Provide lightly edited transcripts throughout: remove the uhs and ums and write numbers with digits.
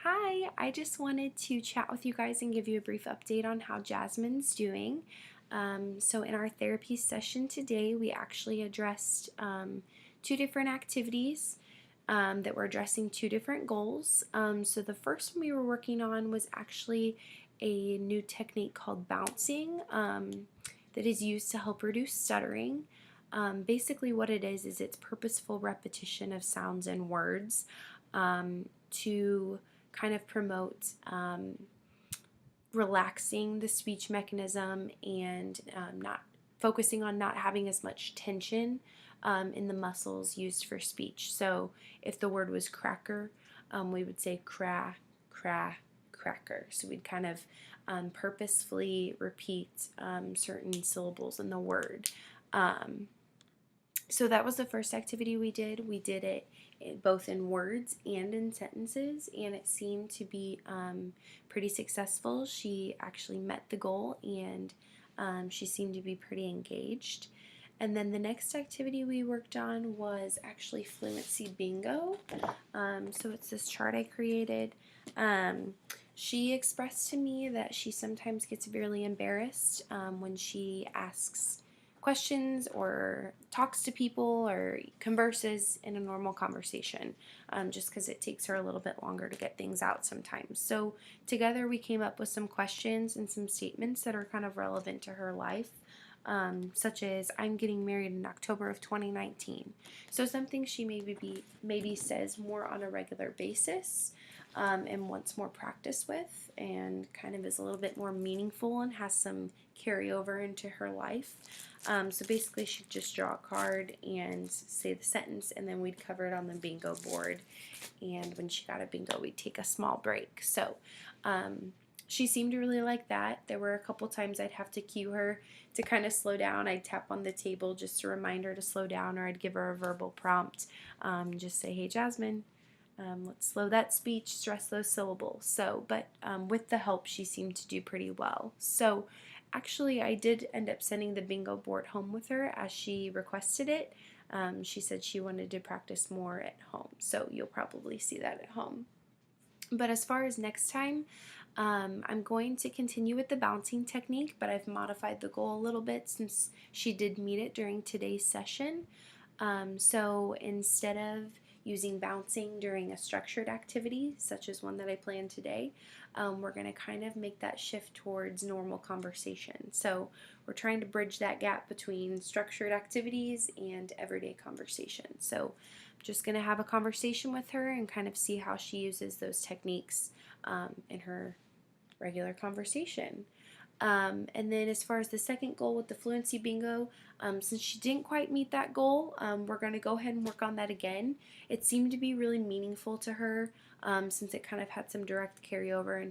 Hi, I just wanted to chat with you guys and give you a brief update on how Jasmine's doing. So, in our therapy session today, we actually addressed two different activities that were addressing two different goals. So, the first one we were working on was actually a new technique called bouncing that is used to help reduce stuttering. Basically, what it is it's purposeful repetition of sounds and words to kind of promote relaxing the speech mechanism and not focusing on not having as much tension in the muscles used for speech. So if the word was cracker, we would say cracker. So we'd kind of purposefully repeat certain syllables in the word. So that was the first activity we did. We did it both in words and in sentences, and it seemed to be pretty successful. She actually met the goal, and she seemed to be pretty engaged. And then the next activity we worked on was actually fluency bingo. So it's this chart I created. She expressed to me that she sometimes gets really embarrassed when she asks questions or talks to people or converses in a normal conversation, just because it takes her a little bit longer to get things out sometimes. So together we came up with some questions and some statements that are kind of relevant to her life. Such as, I'm getting married in October of 2019. So something she maybe says more on a regular basis and wants more practice with, and kind of is a little bit more meaningful and has some carryover into her life. So basically she'd just draw a card and say the sentence, and then we'd cover it on the bingo board, and when she got a bingo we'd take a small break. So she seemed to really like that. There were a couple times I'd have to cue her to kind of slow down. I'd tap on the table just to remind her to slow down, or I'd give her a verbal prompt. Just say, hey Jasmine, let's slow that speech, stress those syllables. So, but with the help, she seemed to do pretty well. So actually, I did end up sending the bingo board home with her as she requested it. She said she wanted to practice more at home. So you'll probably see that at home. But as far as next time, I'm going to continue with the bouncing technique, but I've modified the goal a little bit since she did meet it during today's session. So instead of using bouncing during a structured activity, such as one that I planned today, we're going to kind of make that shift towards normal conversation. So we're trying to bridge that gap between structured activities and everyday conversation. So I'm just going to have a conversation with her and kind of see how she uses those techniques in her regular conversation. And then as far as the second goal with the fluency bingo, since she didn't quite meet that goal, we're going to go ahead and work on that again. It seemed to be really meaningful to her since it kind of had some direct carryover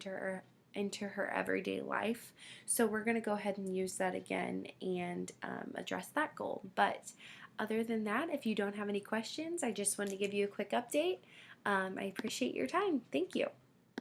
into her everyday life. So we're going to go ahead and use that again and address that goal. But other than that, if you don't have any questions, I just wanted to give you a quick update. I appreciate your time. Thank you.